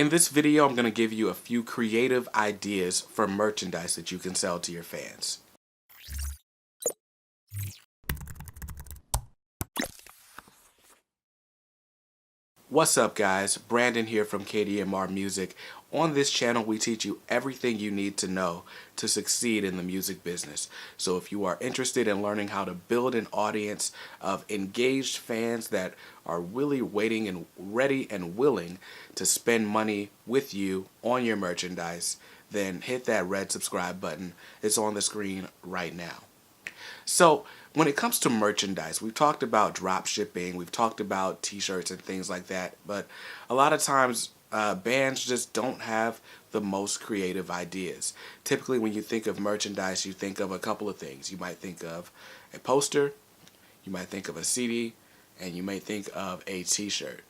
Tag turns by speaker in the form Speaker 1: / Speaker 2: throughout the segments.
Speaker 1: In this video, I'm going to give you a few creative ideas for merchandise that you can sell to your fans. What's up, guys? Brandon here from KDMR Music. On this channel, we teach you everything you need to know to succeed in the music business. So if you are interested in learning how to build an audience of engaged fans that are really waiting and ready and willing to spend money with you on your merchandise, then hit that red subscribe button. It's on the screen right now. So when it comes to merchandise, we've talked about drop shipping, we've talked about t-shirts and things like that, but a lot of times bands just don't have the most creative ideas. Typically when you think of merchandise, you think of a couple of things. You might think of a poster, you might think of a CD, and you may think of a t-shirt.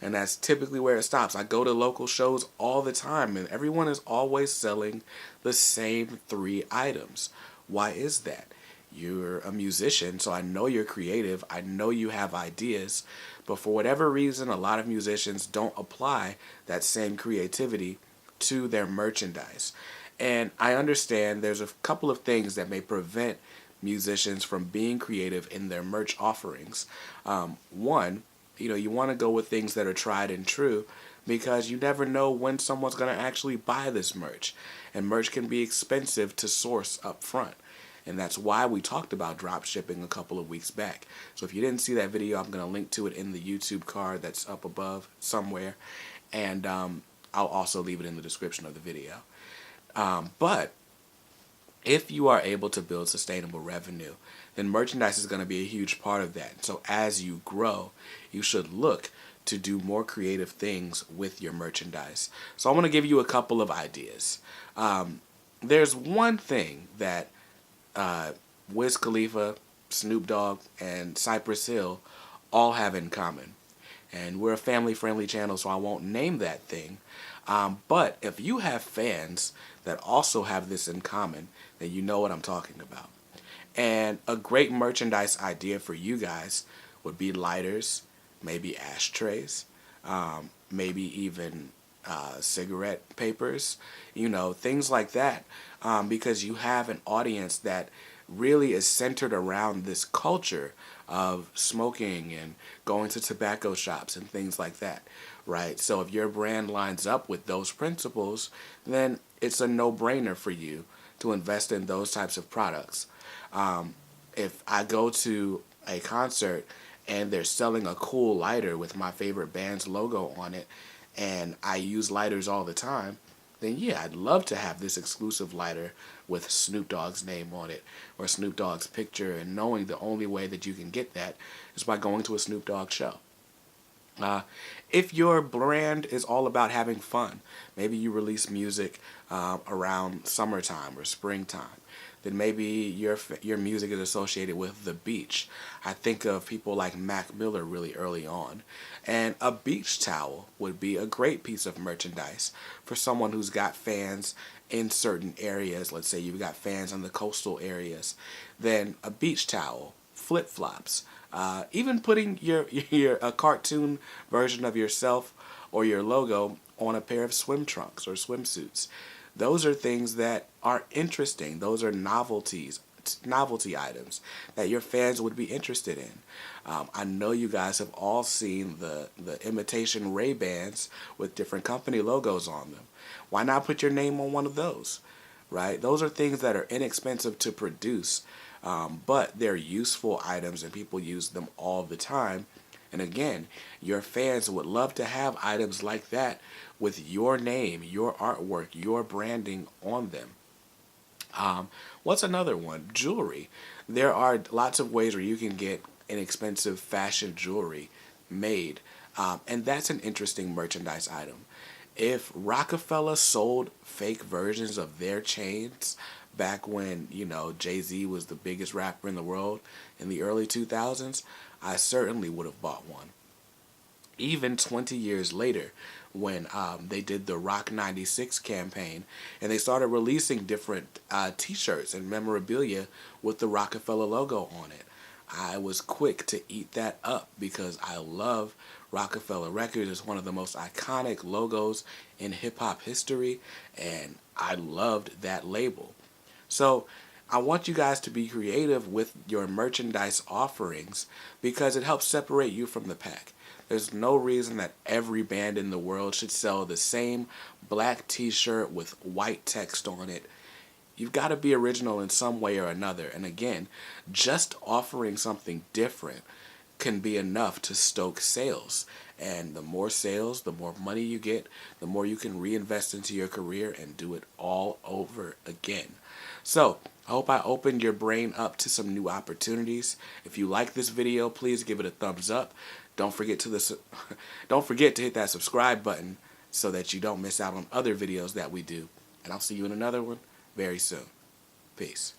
Speaker 1: And that's typically where it stops. I go to local shows all the time and everyone is always selling the same 3 items. Why is that? You're a musician, so I know you're creative. I know you have ideas. But for whatever reason, a lot of musicians don't apply that same creativity to their merchandise. And I understand there's a couple of things that may prevent musicians from being creative in their merch offerings. One, you want to go with things that are tried and true because you never know when someone's going to actually buy this merch. And merch can be expensive to source up front. And that's why we talked about drop shipping a couple of weeks back. So if you didn't see that video, I'm going to link to it in the YouTube card that's up above somewhere. And I'll also leave it in the description of the video. But if you are able to build sustainable revenue, then merchandise is going to be a huge part of that. So as you grow, you should look to do more creative things with your merchandise. So I want to give you a couple of ideas. There's one thing that Wiz Khalifa, Snoop Dogg, and Cypress Hill all have in common. And we're a family-friendly channel, so I won't name that thing. But if you have fans that also have this in common, then you know what I'm talking about. And a great merchandise idea for you guys would be lighters, maybe ashtrays, maybe even cigarette papers, things like that, because you have an audience that really is centered around this culture of smoking and going to tobacco shops and things like that, right? So if your brand lines up with those principles, then it's a no-brainer for you to invest in those types of products. If I go to a concert and they're selling a cool lighter with my favorite band's logo on it, and I use lighters all the time, then yeah, I'd love to have this exclusive lighter with Snoop Dogg's name on it or Snoop Dogg's picture, and knowing the only way that you can get that is by going to a Snoop Dogg show. If your brand is all about having fun, maybe you release music around summertime or springtime, then maybe your music is associated with the beach. I think of people like Mac Miller really early on. And a beach towel would be a great piece of merchandise for someone who's got fans in certain areas. Let's say you've got fans in the coastal areas. Then a beach towel, flip-flops, even putting a cartoon version of yourself or your logo on a pair of swim trunks or swimsuits. Those are things that are interesting. Those are novelty items that your fans would be interested in. I know you guys have all seen the imitation Ray-Bans with different company logos on them. Why not put your name on one of those, right? Those are things that are inexpensive to produce, but they're useful items and people use them all the time. And again, your fans would love to have items like that with your name, your artwork, your branding on them. What's another one? Jewelry. There are lots of ways where you can get inexpensive fashion jewelry made, and that's an interesting merchandise item. If Rockefeller sold fake versions of their chains back when, Jay-Z was the biggest rapper in the world in the early 2000s, I certainly would have bought one. Even 20 years later, when they did the Rock 96 campaign and they started releasing different t-shirts and memorabilia with the Rockefeller logo on it, I was quick to eat that up because I love Rockefeller Records is one of the most iconic logos in hip-hop history, and I loved that label. So I want you guys to be creative with your merchandise offerings because it helps separate you from the pack. There's no reason that every band in the world should sell the same black t-shirt with white text on it. You've got to be original in some way or another. And again, just offering something different can be enough to stoke sales. And the more sales, the more money you get, the more you can reinvest into your career and do it all over again. So, I hope I opened your brain up to some new opportunities. If you like this video, please give it a thumbs up. Don't forget to hit that subscribe button so that you don't miss out on other videos that we do. And I'll see you in another one very soon. Peace.